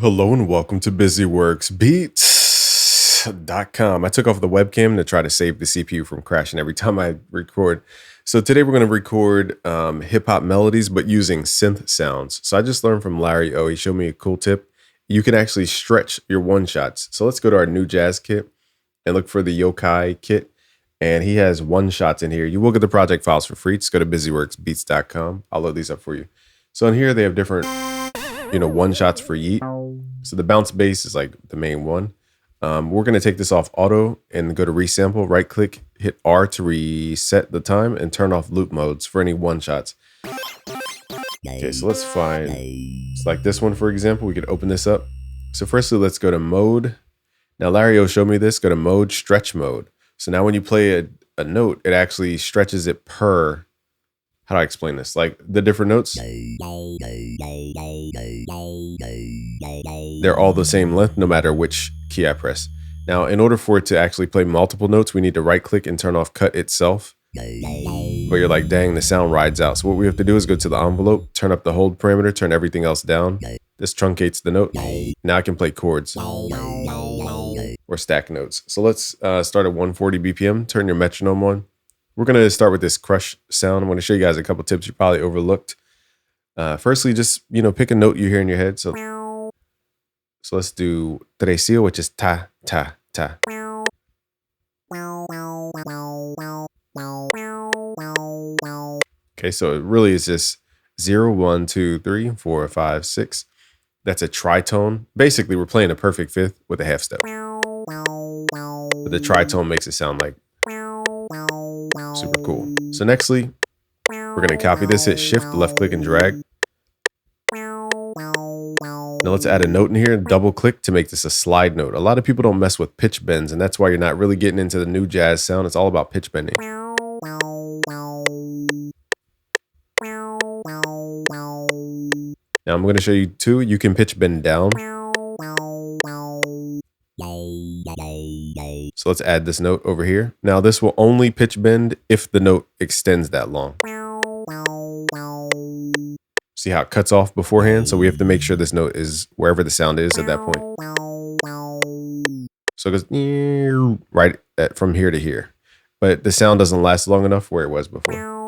Hello and welcome to BusyWorksBeats.com. I took off the webcam to try to save the CPU from crashing every time I record. So today we're going to record hip hop melodies, but using synth sounds. So I just learned from Larry O. He showed me a cool tip. You can actually stretch your one shots. So let's go to our new jazz kit and look for the Yokai kit. And he has one shots in here. You will get the project files for free. Just go to BusyWorksBeats.com. I'll load these up for you. So in here they have different one shots for yeet. So the bounce bass is like the main one. We're going to take this off auto and go to resample, right click, hit R to reset the time and turn off loop modes for any one shots. Okay, so let's find, it's like this one, for example. We could open this up. So firstly, let's go to mode. Now Larry O showed me this, go to mode, stretch mode. So now when you play a note, it actually stretches it per, how do I explain this? Like the different notes, they're all the same length no matter which key I press. Now, in order for it to actually play multiple notes, we need to right click and turn off cut itself. But you're like, dang, the sound rides out. So what we have to do is go to the envelope, turn up the hold parameter, turn everything else down. This truncates the note. Now I can play chords or stack notes. So let's start at 140 BPM, turn your metronome on. We're going to start with this crush sound. I'm going to show you guys a couple tips you probably overlooked. Firstly, just, pick a note you hear in your head. So let's do tresillo, which is ta, ta, ta. Okay, so it really is just 0, 1, 2, 3, 4, 5, 6. That's a tritone. Basically, we're playing a perfect fifth with a half step. But the tritone makes it sound like super cool. So nextly, we're going to copy this, hit shift, left click and drag. Now let's add a note in here and double click to make this a slide note. A lot of people don't mess with pitch bends, and that's why you're not really getting into the new jazz sound. It's all about pitch bending. Now I'm going to show you two. You can pitch bend down. So let's add this note over here. Now this will only pitch bend if the note extends that long. See how it cuts off beforehand? So we have to make sure this note is wherever the sound is at that point. So it goes right from here to here. But the sound doesn't last long enough where it was before.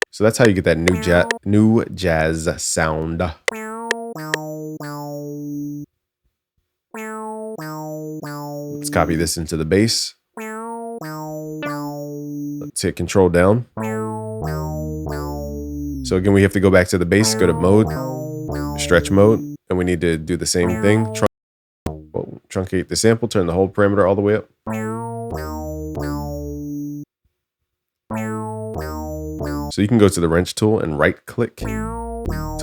So that's how you get that new jazz sound. Let's copy this into the bass. Let's hit control down. So again, we have to go back to the bass, go to mode, stretch mode, and we need to do the same thing. Truncate the sample, turn the hold parameter all the way up. So you can go to the wrench tool and right click to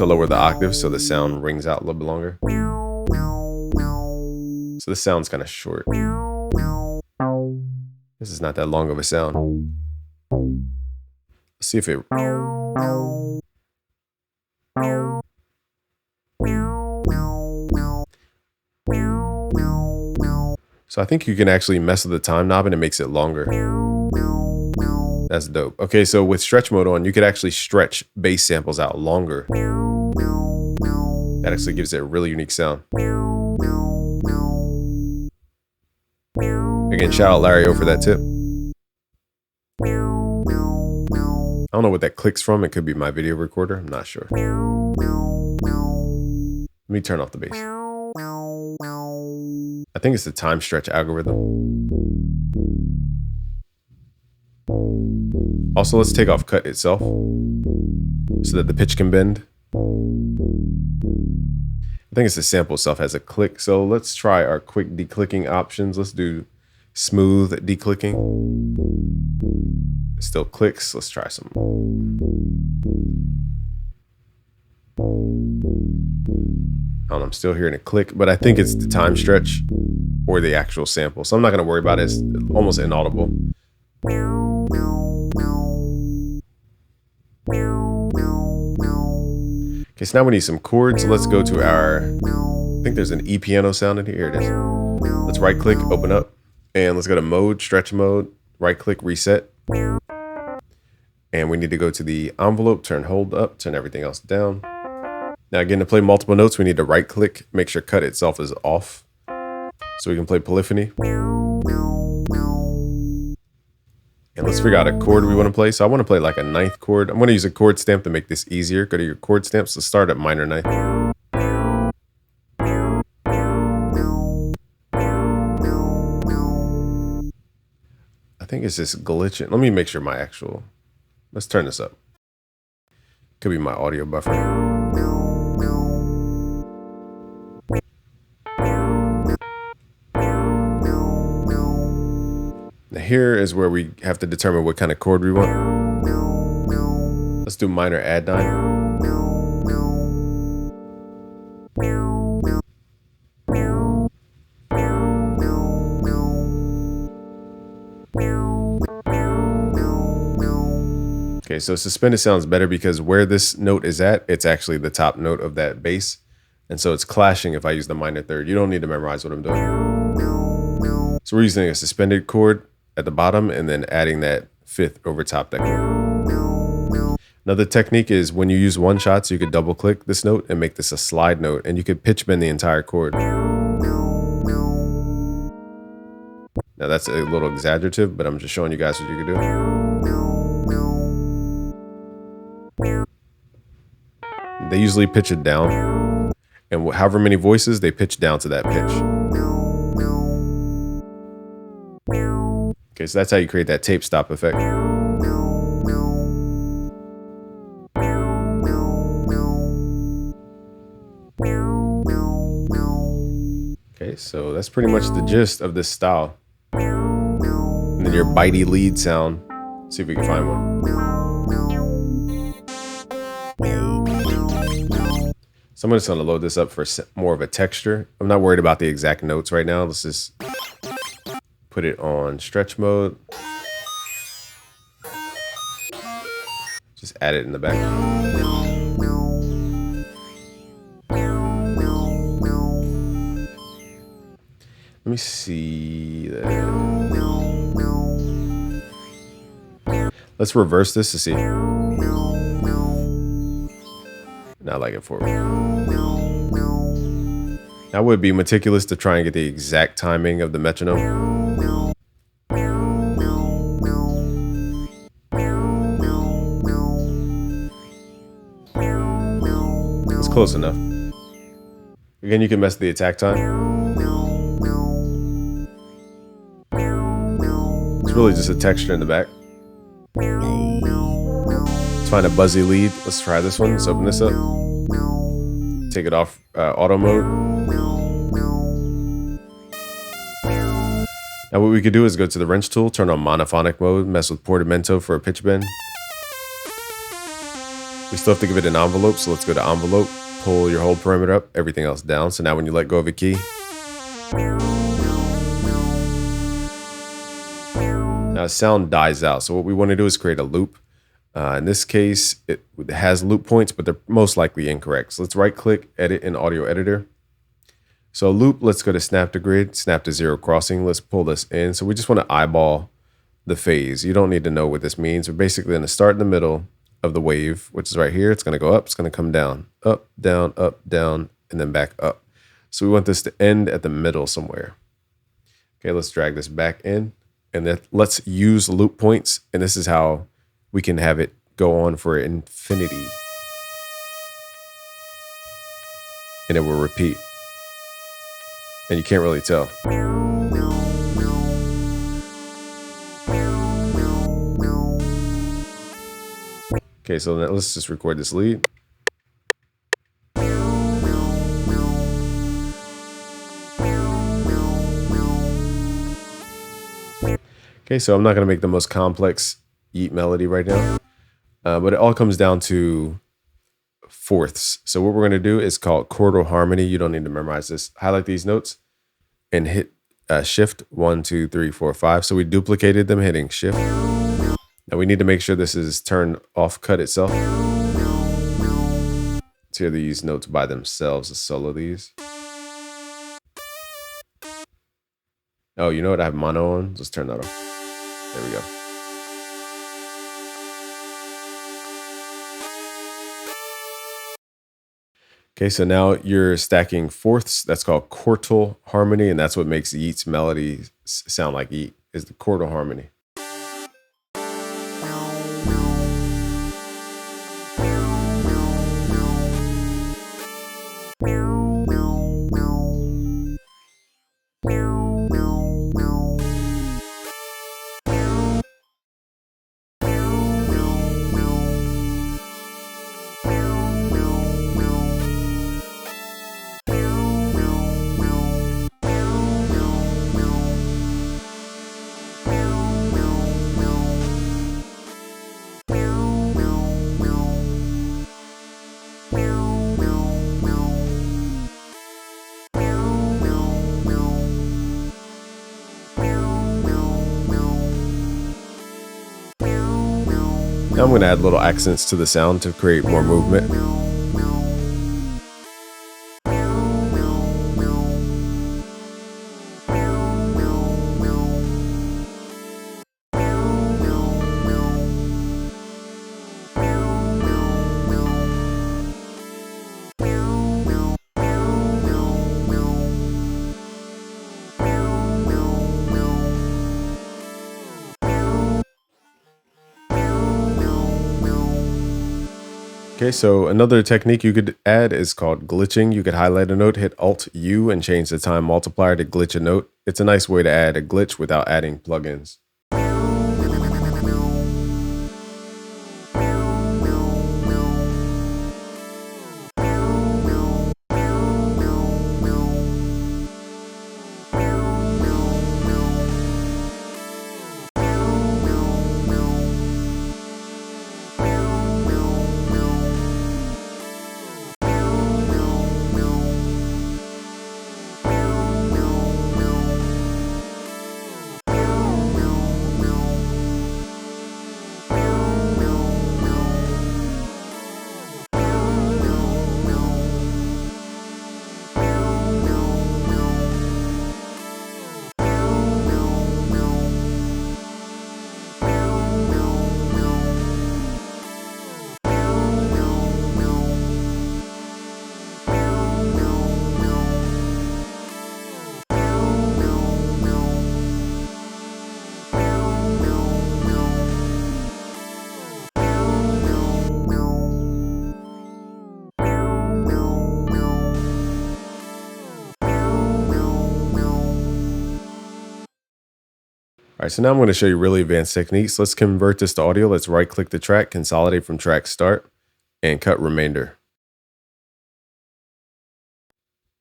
lower the octave so the sound rings out a little bit longer. So this sound's kind of short. This is not that long of a sound. Let's see if it... So I think you can actually mess with the time knob and it makes it longer. That's dope. Okay, so with stretch mode on, you could actually stretch bass samples out longer. That actually gives it a really unique sound. Again, shout out Larry O for that tip. I don't know what that clicks from. It could be my video recorder. I'm not sure. Let me turn off the bass. I think it's the time stretch algorithm. Also, let's take off cut itself so that the pitch can bend. I think it's the sample itself has a click. So let's try our quick declicking options. Let's do smooth declicking. It still clicks. Let's try some. I don't know, I'm still hearing a click, but I think it's the time stretch or the actual sample. So I'm not going to worry about it. It's almost inaudible. Okay, so now we need some chords. So let's go to our, I think there's an E piano sound in here. Here it is. Let's right click, open up, and let's go to mode, stretch mode, right click, reset. And we need to go to the envelope, turn hold up, turn everything else down. Now again, to play multiple notes, we need to right click, make sure cut itself is off. So we can play polyphony. And let's figure out a chord we want to play. So I want to play like a ninth chord. I'm going to use a chord stamp to make this easier. Go to your chord stamps. Let's start at minor ninth. I think it's just glitching. Let me make sure my actual, let's turn this up. Could be my audio buffer. Now here is where we have to determine what kind of chord we want. Let's do minor add 9. Okay, so suspended sounds better because where this note is at, it's actually the top note of that bass. And so it's clashing if I use the minor third. You don't need to memorize what I'm doing. So we're using a suspended chord at the bottom and then adding that fifth over top that chord. Another technique is when you use one shot, so you could double click this note and make this a slide note, and you could pitch bend the entire chord. Now that's a little exaggerative, but I'm just showing you guys what you can do. They usually pitch it down, and however many voices, they pitch down to that pitch. Okay, so that's how you create that tape stop effect. Okay, so that's pretty much the gist of this style. And then your bitey lead sound. See if we can find one. So I'm just going to load this up for more of a texture. I'm not worried about the exact notes right now. Let's just put it on stretch mode. Just add it in the back. Let me see that. Let's reverse this to see. Not like it forward. I would be meticulous to try and get the exact timing of the metronome. It's close enough. Again, you can mess with the attack time. It's really just a texture in the back. Let's find a buzzy lead. Let's try this one. Let's open this up. Take it off auto mode. Now what we could do is go to the wrench tool, turn on monophonic mode, mess with portamento for a pitch bend. We still have to give it an envelope, so let's go to envelope, pull your whole perimeter up, everything else down. So now when you let go of a key, now sound dies out. So what we want to do is create a loop. In this case, it has loop points, but they're most likely incorrect. So let's right click, edit in audio editor. So loop, let's go to snap to grid, snap to zero crossing. Let's pull this in. So we just want to eyeball the phase. You don't need to know what this means. We're basically going to start in the middle of the wave, which is right here. It's going to go up, it's going to come down, up, down, and then back up. So we want this to end at the middle somewhere. Okay, let's drag this back in, and then let's use loop points. And this is how we can have it go on for infinity. And it will repeat. And you can't really tell. Okay, so now let's just record this lead. Okay, so I'm not going to make the most complex Yeet melody right now, but it all comes down to fourths. So what we're going to do is called chordal harmony. You don't need to memorize this. Highlight these notes and hit shift 1, 2, 3, 4, 5. So we duplicated them hitting shift. Now we need to make sure this is turned off cut itself. Let's hear these notes by themselves. Let's solo these. Oh, you know what? I have mono on. Let's turn that off. There we go. Okay, so now you're stacking fourths. That's called quartal harmony, and that's what makes Yeat's melody sound like Yeat, is the quartal harmony. Now I'm going to add little accents to the sound to create more movement. Okay, so another technique you could add is called glitching. You could highlight a note, hit Alt-U, and change the time multiplier to glitch a note. It's a nice way to add a glitch without adding plugins. All right, so now I'm going to show you really advanced techniques. Let's convert this to audio. Let's right click the track, consolidate from track start, and cut remainder.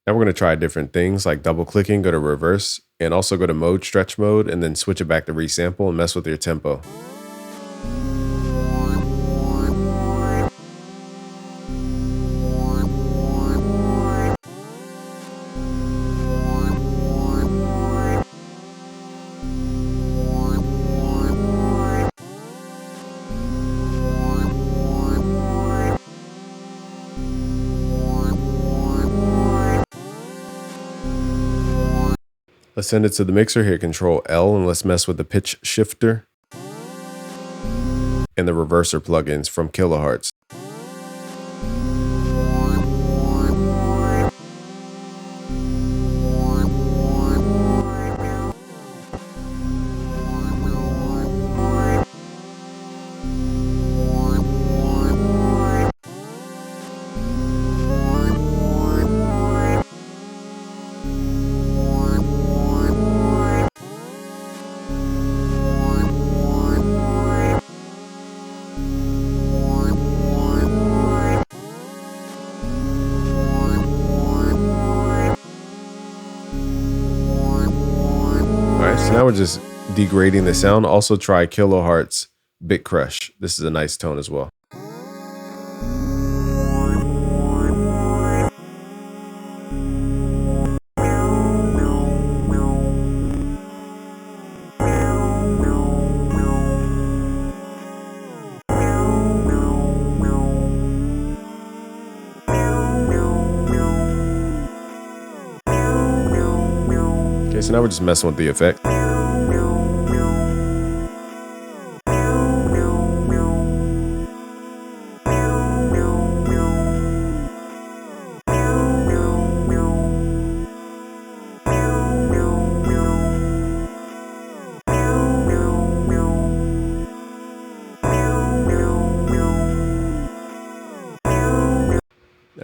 Now we're going to try different things like double clicking, go to reverse, and also go to mode, stretch mode, and then switch it back to resample and mess with your tempo. Let's send it to the mixer, hit Control L, and let's mess with the pitch shifter and the reverser plugins from Kilohearts. So now we're just degrading the sound. Also try Kilohearts Bit Crush. This is a nice tone as well. Okay, so now we're just messing with the effect.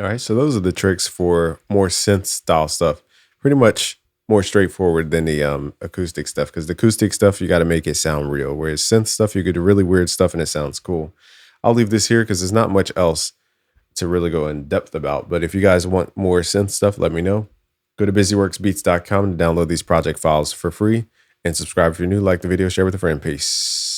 All right, so those are the tricks for more synth style stuff. Pretty much more straightforward than the acoustic stuff, because the acoustic stuff you got to make it sound real, whereas synth stuff you could do really weird stuff and it sounds cool. I'll leave this here because there's not much else to really go in depth about. But if you guys want more synth stuff, let me know. Go to busyworksbeats.com to download these project files for free and subscribe if you're new. Like the video, share with a friend. Peace.